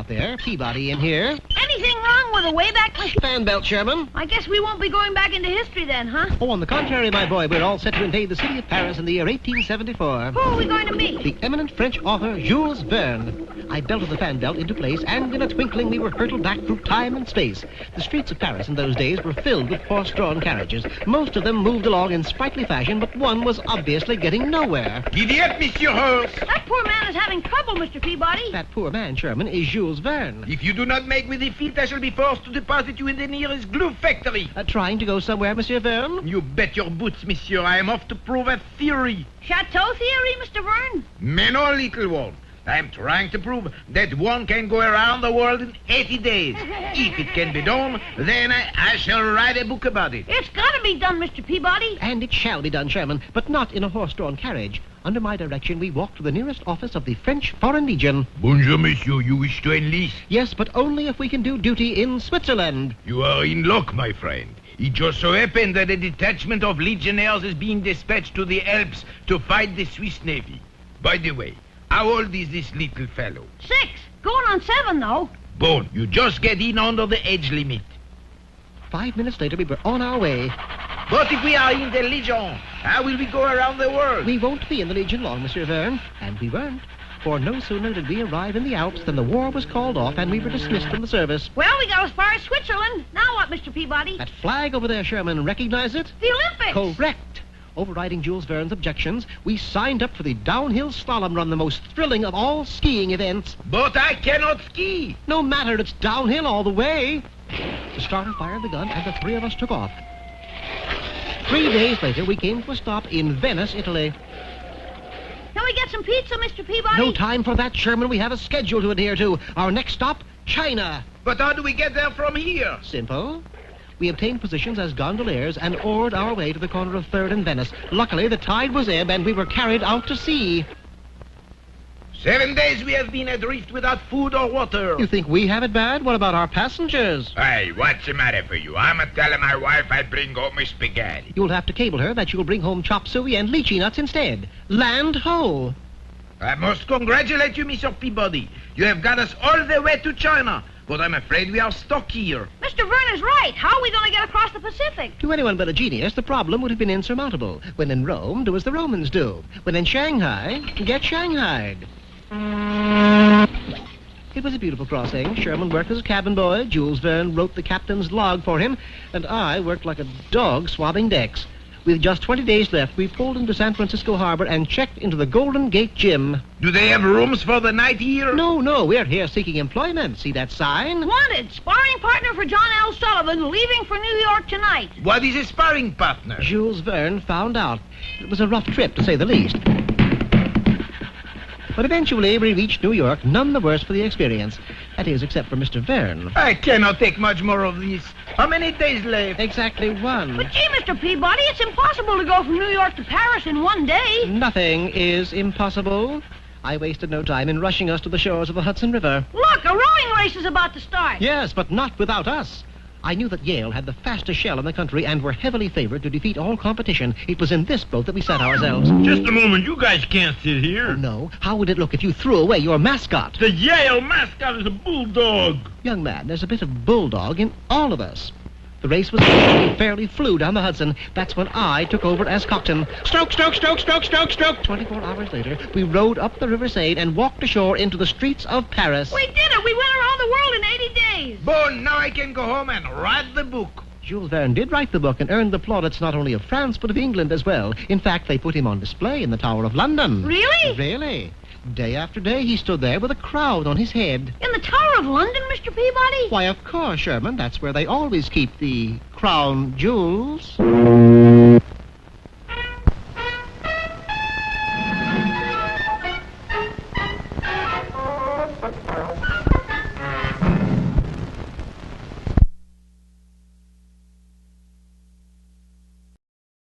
out there. Peabody in here. Anything wrong with the Wayback Machine? Fan belt, Sherman. I guess we won't be going back into history then, huh? Oh, on the contrary, my boy, we're all set to invade the city of Paris in the year 1874. Who are we going to meet? The eminent French author, Jules Verne. I belted the fan belt into place, and in a twinkling we were hurtled back through time and space. The streets of Paris in those days were filled with horse-drawn carriages. Most of them moved along in sprightly fashion, but one was obviously getting nowhere. Giddy up, Monsieur Horse. That poor man is having trouble, Mr. Peabody. That poor man, Sherman, is Jules Verne. If you do not make with the feet, I shall be forced to deposit you in the nearest glue factory. Trying to go somewhere, Monsieur Verne? You bet your boots, monsieur. I am off to prove a theory. Chateau theory, Mr. Verne? Man or little one. I am trying to prove that one can go around the world in 80 days. If it can be done, then I shall write a book about it. It's got to be done, Mr. Peabody. And it shall be done, Sherman, but not in a horse-drawn carriage. Under my direction, we walked to the nearest office of the French Foreign Legion. Bonjour, monsieur. You wish to enlist? Yes, but only if we can do duty in Switzerland. You are in luck, my friend. It just so happened that a detachment of legionnaires is being dispatched to the Alps to fight the Swiss Navy. By the way, how old is this little fellow? 6. Going on 7, though. Bon, you just get in under the age limit. 5 minutes later, we were on our way. But if we are in the Legion, how will we go around the world? We won't be in the Legion long, Monsieur Verne. And we weren't. For no sooner did we arrive in the Alps than the war was called off and we were dismissed from the service. Well, we got as far as Switzerland. Now what, Mr. Peabody? That flag over there, Sherman, recognize it? The Olympics. Correct. Overriding Jules Verne's objections, we signed up for the downhill slalom run, the most thrilling of all skiing events. But I cannot ski. No matter, it's downhill all the way. The starter fired the gun, and the three of us took off. 3 days later, we came to a stop in Venice, Italy. Can we get some pizza, Mr. Peabody? No time for that, Sherman. We have a schedule to adhere to. Our next stop, China. But how do we get there from here? Simple. We obtained positions as gondoliers and oared our way to the corner of 3rd and Venice. Luckily, the tide was ebb and we were carried out to sea. 7 days we have been adrift without food or water. You think we have it bad? What about our passengers? Hey, what's the matter for you? I'm telling my wife I'll bring home my spaghetti. You'll have to cable her that you'll bring home chop suey and lychee nuts instead. Land ho! I must congratulate you, Mr. Peabody. You have got us all the way to China. But I'm afraid we are stuck here. Mr. Verne is right. How are we going to get across the Pacific? To anyone but a genius, the problem would have been insurmountable. When in Rome, do as the Romans do. When in Shanghai, get shanghaied. It was a beautiful crossing. Sherman worked as a cabin boy, Jules Verne wrote the captain's log for him, and I worked like a dog swabbing decks. With just 20 days left, we pulled into San Francisco Harbor and checked into the Golden Gate Gym. Do they have rooms for the night here? No, we're here seeking employment. See that sign? Wanted. Sparring partner for John L. Sullivan, leaving for New York tonight. What is a sparring partner? Jules Verne found out. It was a rough trip, to say the least. But eventually we reached New York, none the worse for the experience. That is, except for Mr. Verne. I cannot take much more of this. How many days left? Exactly 1. But gee, Mr. Peabody, it's impossible to go from New York to Paris in 1 day. Nothing is impossible. I wasted no time in rushing us to the shores of the Hudson River. Look, a rowing race is about to start. Yes, but not without us. I knew that Yale had the fastest shell in the country and were heavily favored to defeat all competition. It was in this boat that we set ourselves. Just a moment, you guys can't sit here. Oh, no. How would it look if you threw away your mascot? The Yale mascot is a bulldog. Young man, there's a bit of bulldog in all of us. The race was over. We fairly flew down the Hudson. That's when I took over as coxswain. Stroke, stroke, stroke, stroke, stroke, stroke. 24 hours later, we rowed up the River Seine and walked ashore into the streets of Paris. We did it. We went around the world in 80 days. Bon, now I can go home and write the book. Jules Verne did write the book and earned the plaudits not only of France but of England as well. In fact, they put him on display in the Tower of London. Really? Really. Day after day, he stood there with a crown on his head. In the Tower of London, Mr. Peabody? Why, of course, Sherman. That's where they always keep the crown jewels.